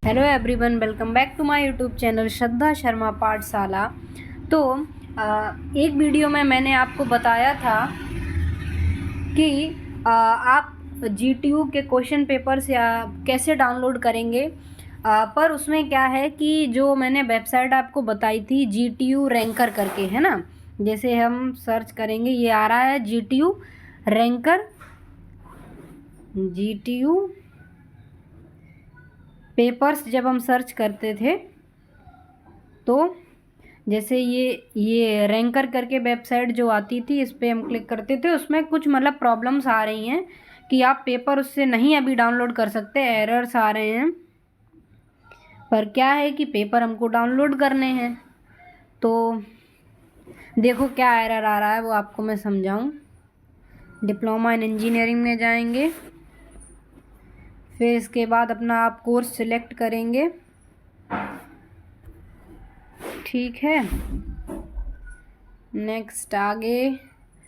Hello everyone, welcome back to my YouTube channel Shraddha Sharma Pathshala. तो एक video में मैंने आपको बताया था कि आप जीटीयू के क्वेश्चन पेपर्स या कैसे डाउनलोड करेंगे। पर उसमें क्या है कि जो मैंने वेबसाइट आपको बताई थी जीटीयू रैंकर करके, है ना। जैसे हम सर्च करेंगे, ये आ रहा है जीटीयू रैंकर, जीटीयू पेपर्स। जब हम सर्च करते थे तो जैसे ये रैंकर करके वेबसाइट जो आती थी, इस पर हम क्लिक करते थे। उसमें कुछ मतलब प्रॉब्लम्स आ रही हैं कि आप पेपर उससे नहीं अभी डाउनलोड कर सकते, एरर्स आ रहे हैं। पर क्या है कि पेपर हमको डाउनलोड करने हैं। तो देखो क्या एरर आ रहा है, वो आपको मैं समझाऊं। डिप्लोमा इन इंजीनियरिंग में जाएंगे, फिर इसके बाद अपना आप कोर्स सिलेक्ट करेंगे, ठीक है। नेक्स्ट आगे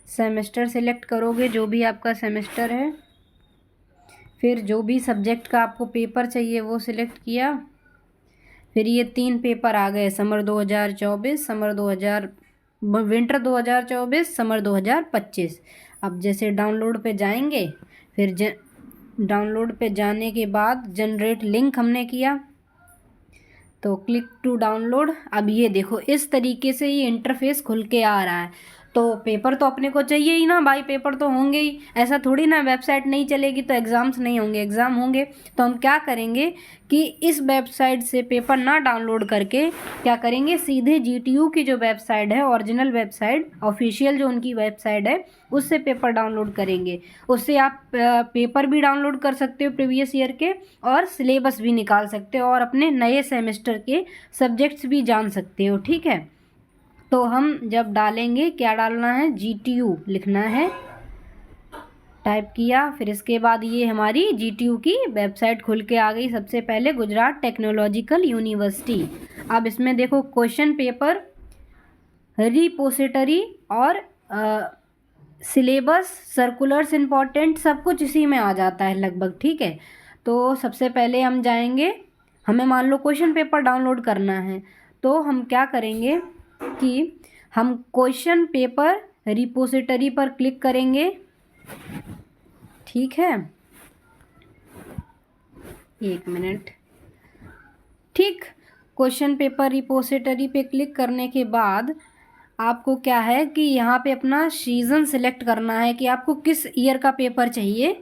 सेमेस्टर सिलेक्ट करोगे, जो भी आपका सेमेस्टर है। फिर जो भी सब्जेक्ट का आपको पेपर चाहिए वो सिलेक्ट किया। फिर ये 3 पेपर आ गए, समर 2024, विंटर 2024, समर 2025। अब जैसे डाउनलोड पे जाएंगे, फिर डाउनलोड पे जाने के बाद जनरेट लिंक हमने किया, तो क्लिक टू डाउनलोड। अब ये देखो इस तरीके से ये इंटरफेस खुल के आ रहा है। तो पेपर तो अपने को चाहिए ही ना भाई, पेपर तो होंगे ही। ऐसा थोड़ी ना वेबसाइट नहीं चलेगी तो एग्ज़ाम्स नहीं होंगे, एग्ज़ाम होंगे। तो हम क्या करेंगे कि इस वेबसाइट से पेपर ना डाउनलोड करके क्या करेंगे, सीधे जीटीयू की जो वेबसाइट है, ओरिजिनल वेबसाइट, ऑफिशियल जो उनकी वेबसाइट है, उससे पेपर डाउनलोड करेंगे। उससे आप पेपर भी डाउनलोड कर सकते हो प्रीवियस ईयर के, और सिलेबस भी निकाल सकते हो, और अपने नए सेमेस्टर के सब्जेक्ट्स भी जान सकते हो, ठीक है। तो हम जब डालेंगे, क्या डालना है, जीटीयू लिखना है, टाइप किया। फिर इसके बाद ये हमारी जीटीयू की वेबसाइट खुल के आ गई। सबसे पहले गुजरात टेक्नोलॉजिकल यूनिवर्सिटी। अब इसमें देखो क्वेश्चन पेपर, रिपोजिटरी और सिलेबस, सर्कुलर्स इम्पॉर्टेंट, सब कुछ इसी में आ जाता है लगभग, ठीक है। तो सबसे पहले हम जाएंगे, हमें मान लो क्वेश्चन पेपर डाउनलोड करना है, तो हम क्या करेंगे कि हम क्वेश्चन पेपर रिपोजिटरी पर क्लिक करेंगे, ठीक है। एक मिनट, ठीक। क्वेश्चन पेपर रिपोजिटरी पे क्लिक करने के बाद आपको क्या है कि यहाँ पे अपना सीज़न सिलेक्ट करना है कि आपको किस ईयर का पेपर चाहिए।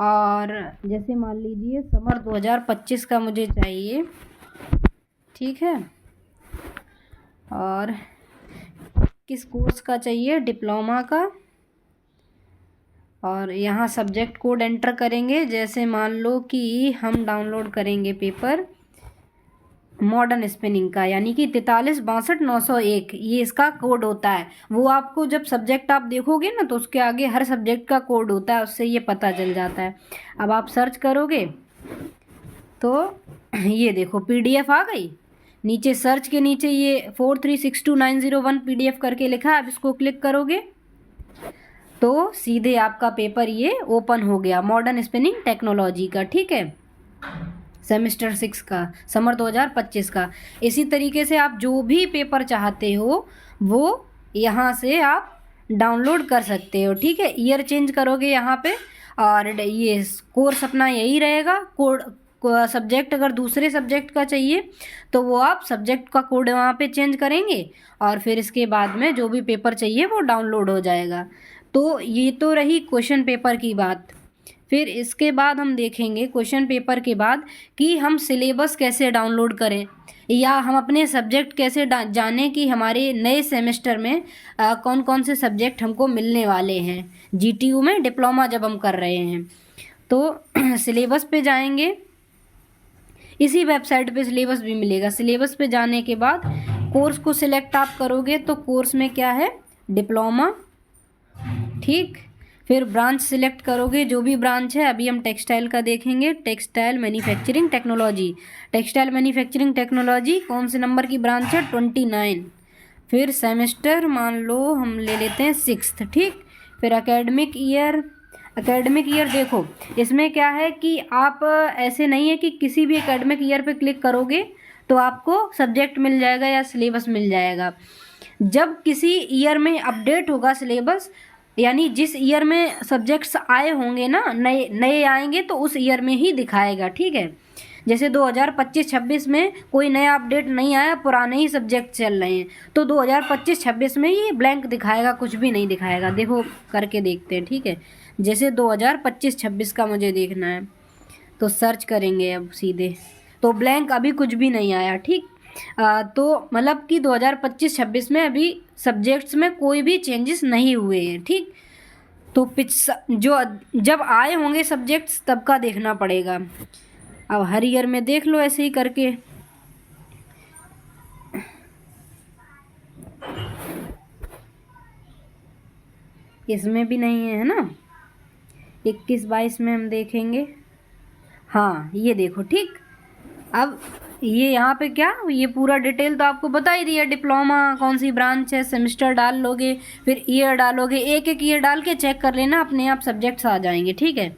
और जैसे मान लीजिए समर 2025 का मुझे चाहिए, ठीक है। और किस कोर्स का चाहिए, डिप्लोमा का। और यहाँ सब्जेक्ट कोड एंटर करेंगे। जैसे मान लो कि हम डाउनलोड करेंगे पेपर मॉडर्न स्पिनिंग का, यानी कि 43629101, ये इसका कोड होता है। वो आपको जब सब्जेक्ट आप देखोगे ना, तो उसके आगे हर सब्जेक्ट का कोड होता है, उससे ये पता चल जाता है। अब आप सर्च करोगे तो ये देखो पीडीएफ आ गई। नीचे सर्च के नीचे ये 4362901 पीडीएफ करके लिखा है। अब इसको क्लिक करोगे तो सीधे आपका पेपर ये ओपन हो गया, मॉडर्न स्पिनिंग टेक्नोलॉजी का, ठीक है, सेमेस्टर 6 का, समर 2025 का। इसी तरीके से आप जो भी पेपर चाहते हो वो यहाँ से आप डाउनलोड कर सकते हो, ठीक है। ईयर चेंज करोगे यहाँ पे, और ये कोर्स अपना यही रहेगा। कोड सब्जेक्ट अगर दूसरे सब्जेक्ट का चाहिए तो वो आप सब्जेक्ट का कोड वहाँ पे चेंज करेंगे, और फिर इसके बाद में जो भी पेपर चाहिए वो डाउनलोड हो जाएगा। तो ये तो रही क्वेश्चन पेपर की बात। फिर इसके बाद हम देखेंगे क्वेश्चन पेपर के बाद कि हम सिलेबस कैसे डाउनलोड करें, या हम अपने सब्जेक्ट कैसे जानें कि हमारे नए सेमेस्टर में कौन कौन से सब्जेक्ट हमको मिलने वाले हैं जीटीयू में, डिप्लोमा जब हम कर रहे हैं। तो सिलेबस पे जाएंगे, इसी वेबसाइट पे सिलेबस भी मिलेगा। सिलेबस पे जाने के बाद कोर्स को सिलेक्ट आप करोगे, तो कोर्स में क्या है, डिप्लोमा, ठीक। फिर ब्रांच सिलेक्ट करोगे, जो भी ब्रांच है। अभी हम टेक्सटाइल का देखेंगे, textile manufacturing technology. Textile manufacturing technology कौन से नंबर की ब्रांच है, 29। फिर सेमेस्टर मान लो हम ले लेते हैं 6th, ठीक। फिर एकेडमिक ईयर, एकेडमिक ईयर देखो, इसमें क्या है कि आप ऐसे नहीं है कि किसी भी एकेडमिक ईयर पे क्लिक करोगे तो आपको सब्जेक्ट मिल जाएगा या सिलेबस मिल जाएगा। जब किसी ईयर में अपडेट होगा सिलेबस, यानी जिस ईयर में सब्जेक्ट्स आए होंगे ना, नए नए आएंगे तो उस ईयर में ही दिखाएगा, ठीक है। जैसे 2025-26 में कोई नया अपडेट नहीं आया, पुराने ही सब्जेक्ट चल रहे हैं, तो 2025-26 में ही ब्लैंक दिखाएगा, कुछ भी नहीं दिखाएगा। देखो करके देखते हैं, ठीक है। जैसे 2025-26 का मुझे देखना है तो सर्च करेंगे अब सीधे, तो ब्लैंक अभी कुछ भी नहीं आया, ठीक। तो मतलब कि 2025-26 में अभी सब्जेक्ट्स में कोई भी चेंजेस नहीं हुए हैं, ठीक। तो जो जब आए होंगे सब्जेक्ट्स तब का देखना पड़ेगा। अब हर ईयर में देख लो ऐसे ही करके। इसमें भी नहीं है ना, 21-22 में हम देखेंगे। हाँ ये देखो, ठीक। अब ये यहाँ पे क्या, ये पूरा डिटेल तो आपको बता ही दिया, डिप्लोमा कौन सी ब्रांच है, सेमेस्टर डाल लोगे, फिर ईयर डालोगे, एक एक ईयर डाल के चेक कर लेना, अपने आप सब्जेक्ट्स आ जाएंगे, ठीक है।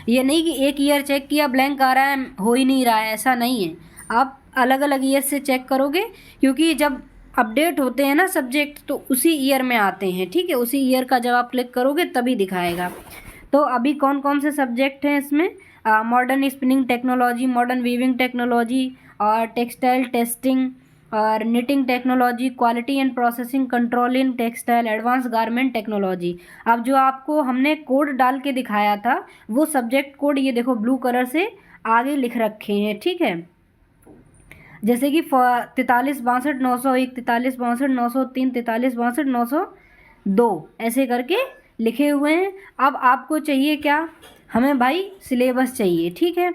ये नहीं कि एक ईयर चेक किया ब्लैंक आ रहा है, हो ही नहीं रहा है, ऐसा नहीं है। आप अलग अलग ईयर से चेक करोगे, क्योंकि जब अपडेट होते हैं ना सब्जेक्ट तो उसी ईयर में आते हैं, ठीक है। उसी ईयर का जब आप क्लिक करोगे तभी दिखाएगा। तो अभी कौन कौन से सब्जेक्ट हैं इसमें, modern spinning technology, modern weaving technology, और टेक्सटाइल टेस्टिंग, और knitting technology, quality and processing control in textile, advance garment technology. अब जो आपको हमने कोड डाल के दिखाया था वो सब्जेक्ट कोड ये देखो ब्लू कलर से आगे लिख रखे हैं, ठीक है। जैसे कि 43-62-901, 43-62-903, 43-62-902 ऐसे करके लिखे हुए हैं। अब आपको चाहिए क्या, हमें भाई सिलेबस चाहिए, ठीक है।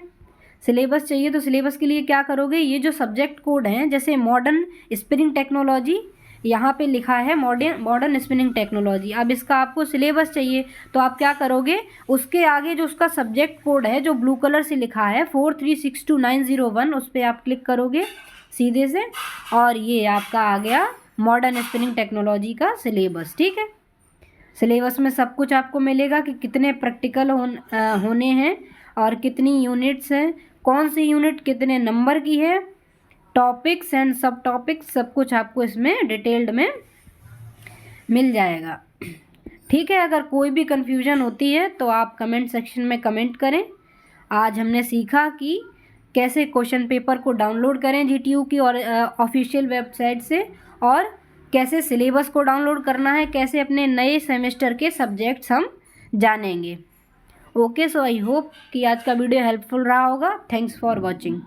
सिलेबस चाहिए तो सिलेबस के लिए क्या करोगे, ये जो सब्जेक्ट कोड हैं, जैसे मॉडर्न स्पिनिंग टेक्नोलॉजी यहाँ पे लिखा है, मॉडर्न स्पिनिंग टेक्नोलॉजी। अब इसका आपको सिलेबस चाहिए तो आप क्या करोगे, उसके आगे जो उसका सब्जेक्ट कोड है जो ब्लू कलर से लिखा है 4362901, उस पर आप क्लिक करोगे सीधे से, और ये आपका आ गया मॉडर्न स्पिनिंग टेक्नोलॉजी का सिलेबस, ठीक है। सिलेबस में सब कुछ आपको मिलेगा कि कितने प्रैक्टिकल होने हैं और कितनी यूनिट्स हैं, कौन सी यूनिट कितने नंबर की है, टॉपिक्स एंड सब टॉपिक्स, सब कुछ आपको इसमें डिटेल्ड में मिल जाएगा, ठीक है। अगर कोई भी कन्फ्यूजन होती है तो आप कमेंट सेक्शन में कमेंट करें। आज हमने सीखा कि कैसे क्वेश्चन पेपर को डाउनलोड करें GTU की और ऑफिशियल वेबसाइट से, और कैसे सिलेबस को डाउनलोड करना है, कैसे अपने नए सेमेस्टर के सब्जेक्ट्स हम जानेंगे। ओके, सो आई होप कि आज का वीडियो हेल्पफुल रहा होगा। Thanks for watching.